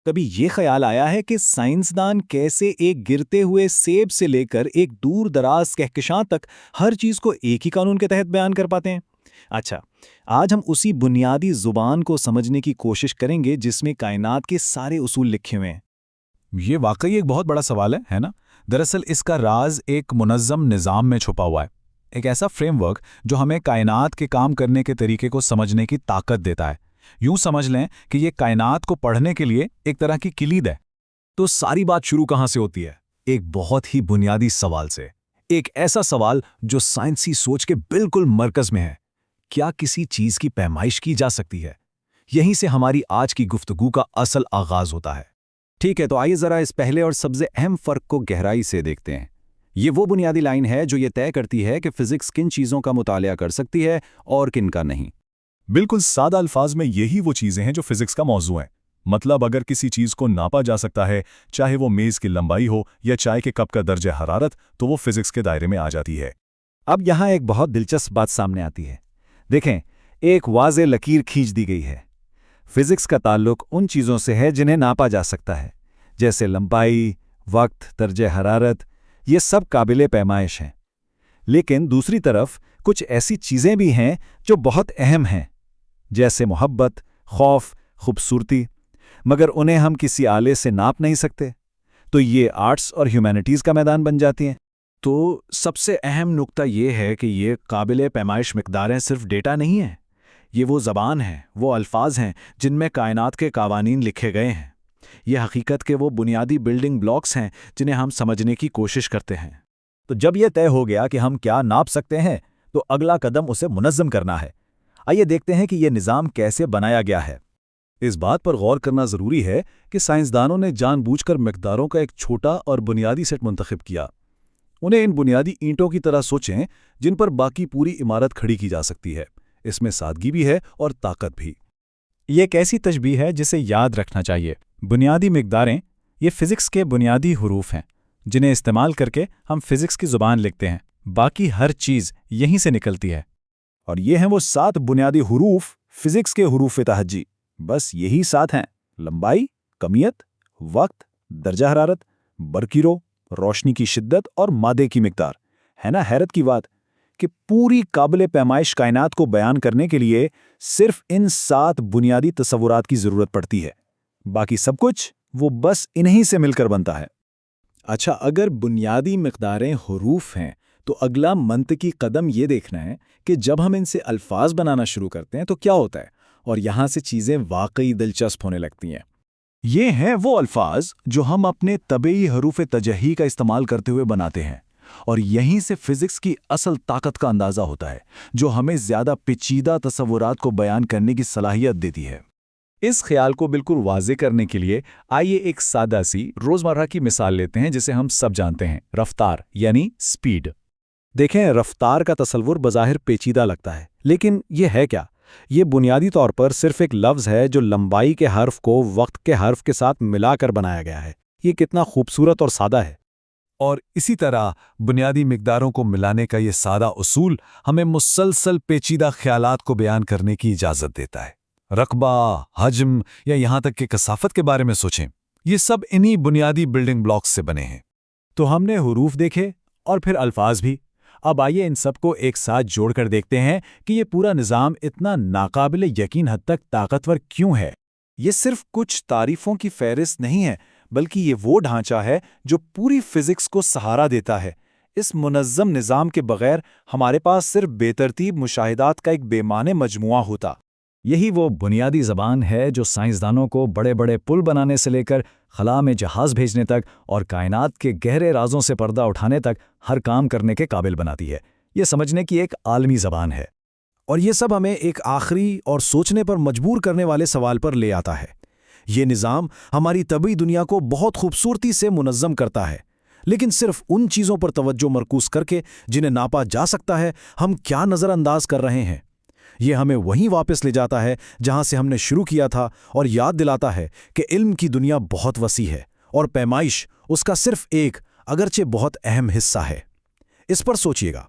کبھی یہ خیال آیا ہے کہ سائنسدان کیسے ایک گرتے ہوئے سیب سے لے کر ایک دور دراز کہکشاں تک ہر چیز کو ایک ہی قانون کے تحت بیان کر پاتے ہیں؟ اچھا، آج ہم اسی بنیادی زبان کو سمجھنے کی کوشش کریں گے جس میں کائنات کے سارے اصول لکھے ہوئے ہیں۔ یہ واقعی ایک بہت بڑا سوال ہے نا؟ دراصل اس کا راز ایک منظم نظام میں چھپا ہوا ہے، ایک ایسا فریم ورک جو ہمیں کائنات کے کام کرنے کے طریقے کو سمجھنے کی طاقت دیتا ہے۔ یوں سمجھ لیں کہ یہ کائنات کو پڑھنے کے لیے ایک طرح کی کلید ہے۔ تو ساری بات شروع کہاں سے ہوتی ہے؟ ایک بہت ہی بنیادی سوال سے، ایک ایسا سوال جو سائنسی سوچ کے بالکل مرکز میں ہے۔ کیا کسی چیز کی پیمائش کی جا سکتی ہے؟ یہیں سے ہماری آج کی گفتگو کا اصل آغاز ہوتا ہے۔ ٹھیک ہے، تو آئیے ذرا اس پہلے اور سب سے اہم فرق کو گہرائی سے دیکھتے ہیں۔ یہ وہ بنیادی لائن ہے جو یہ طے کرتی ہے کہ فزکس کن چیزوں کا مطالعہ کر سکتی ہے اور کن کا نہیں۔ بالکل سادہ الفاظ میں یہی وہ چیزیں ہیں جو فزکس کا موضوع ہیں۔ مطلب اگر کسی چیز کو ناپا جا سکتا ہے، چاہے وہ میز کی لمبائی ہو یا چائے کے کپ کا درجہ حرارت، تو وہ فزکس کے دائرے میں آ جاتی ہے۔ اب یہاں ایک بہت دلچسپ بات سامنے آتی ہے۔ دیکھیں، ایک واضح لکیر کھینچ دی گئی ہے۔ فزکس کا تعلق ان چیزوں سے ہے جنہیں ناپا جا سکتا ہے، جیسے لمبائی، وقت، درجہ حرارت، یہ سب قابل پیمائش ہیں۔ لیکن دوسری طرف کچھ ایسی چیزیں بھی ہیں جو بہت اہم ہیں، جیسے محبت، خوف، خوبصورتی، مگر انہیں ہم کسی آلے سے ناپ نہیں سکتے۔ تو یہ آرٹس اور ہیومینٹیز کا میدان بن جاتی ہیں۔ تو سب سے اہم نقطہ یہ ہے کہ یہ قابل پیمائش مقداریں صرف ڈیٹا نہیں ہیں، یہ وہ زبان ہیں، وہ الفاظ ہیں جن میں کائنات کے قوانین لکھے گئے ہیں۔ یہ حقیقت کے وہ بنیادی بلڈنگ بلاکس ہیں جنہیں ہم سمجھنے کی کوشش کرتے ہیں۔ تو جب یہ طے ہو گیا کہ ہم کیا ناپ سکتے ہیں، تو اگلا قدم اسے منظم کرنا ہے۔ آئیے دیکھتے ہیں کہ یہ نظام کیسے بنایا گیا ہے۔ اس بات پر غور کرنا ضروری ہے کہ سائنسدانوں نے جان بوجھ کر مقداروں کا ایک چھوٹا اور بنیادی سیٹ منتخب کیا۔ انہیں ان بنیادی اینٹوں کی طرح سوچیں جن پر باقی پوری عمارت کھڑی کی جا سکتی ہے۔ اس میں سادگی بھی ہے اور طاقت بھی۔ یہ ایک ایسی تشبیہ ہے جسے یاد رکھنا چاہیے۔ بنیادی مقداریں یہ فزکس کے بنیادی حروف ہیں جنہیں استعمال کر کے ہم فزکس کی زبان لکھتے ہیں۔ باقی ہر چیز یہیں سے نکلتی ہے۔ اور یہ ہیں وہ 7 بنیادی حروف فزکس کے حروف تہجی۔ بس یہی 7 ہیں: لمبائی، کمیت، وقت، درجہ حرارت، برقی رو، روشنی کی شدت اور مادے کی مقدار۔ ہے نا حیرت کی بات کہ پوری قابل پیمائش کائنات کو بیان کرنے کے لیے صرف ان 7 بنیادی تصورات کی ضرورت پڑتی ہے۔ باقی سب کچھ وہ بس انہی سے مل کر بنتا ہے۔ اچھا، اگر بنیادی مقداریں حروف ہیں تو اگلا منطقی قدم یہ دیکھنا ہے کہ جب ہم ان سے الفاظ بنانا شروع کرتے ہیں تو کیا ہوتا ہے، اور یہاں سے چیزیں واقعی دلچسپ ہونے لگتی ہیں۔ یہ ہیں وہ الفاظ جو ہم اپنے طبعی حروف تجہی کا استعمال کرتے ہوئے بناتے ہیں، اور یہیں سے فزکس کی اصل طاقت کا اندازہ ہوتا ہے جو ہمیں زیادہ پیچیدہ تصورات کو بیان کرنے کی صلاحیت دیتی ہے۔ اس خیال کو بالکل واضح کرنے کے لیے آئیے ایک سادہ سی روزمرہ کی مثال لیتے ہیں جسے ہم سب جانتے ہیں، رفتار یعنی سپیڈ۔ دیکھیں، رفتار کا تصور بظاہر پیچیدہ لگتا ہے، لیکن یہ ہے کیا؟ یہ بنیادی طور پر صرف ایک لفظ ہے جو لمبائی کے حرف کو وقت کے حرف کے ساتھ ملا کر بنایا گیا ہے۔ یہ کتنا خوبصورت اور سادہ ہے۔ اور اسی طرح بنیادی مقداروں کو ملانے کا یہ سادہ اصول ہمیں مسلسل پیچیدہ خیالات کو بیان کرنے کی اجازت دیتا ہے۔ رقبہ، حجم یا یہاں تک کہ کثافت کے بارے میں سوچیں، یہ سب انہی بنیادی بلڈنگ بلاکس سے بنے ہیں۔ تو ہم نے حروف دیکھے اور پھر الفاظ بھی۔ اب آئیے ان سب کو ایک ساتھ جوڑ کر دیکھتے ہیں کہ یہ پورا نظام اتنا ناقابل یقین حد تک طاقتور کیوں ہے۔ یہ صرف کچھ تعریفوں کی فہرست نہیں ہے، بلکہ یہ وہ ڈھانچہ ہے جو پوری فزکس کو سہارا دیتا ہے۔ اس منظم نظام کے بغیر ہمارے پاس صرف بے ترتیب مشاہدات کا ایک بے معنی مجموعہ ہوتا۔ یہی وہ بنیادی زبان ہے جو سائنسدانوں کو بڑے بڑے پل بنانے سے لے کر خلا میں جہاز بھیجنے تک اور کائنات کے گہرے رازوں سے پردہ اٹھانے تک ہر کام کرنے کے قابل بناتی ہے۔ یہ سمجھنے کی ایک عالمی زبان ہے۔ اور یہ سب ہمیں ایک آخری اور سوچنے پر مجبور کرنے والے سوال پر لے آتا ہے۔ یہ نظام ہماری طبعی دنیا کو بہت خوبصورتی سے منظم کرتا ہے، لیکن صرف ان چیزوں پر توجہ مرکوز کر کے جنہیں ناپا جا سکتا ہے ہم کیا نظر انداز کر رہے ہیں۔ یہ ہمیں وہیں واپس لے جاتا ہے جہاں سے ہم نے شروع کیا تھا، اور یاد دلاتا ہے کہ علم کی دنیا بہت وسیع ہے اور پیمائش اس کا صرف ایک اگرچہ بہت اہم حصہ ہے۔ اس پر سوچیے گا۔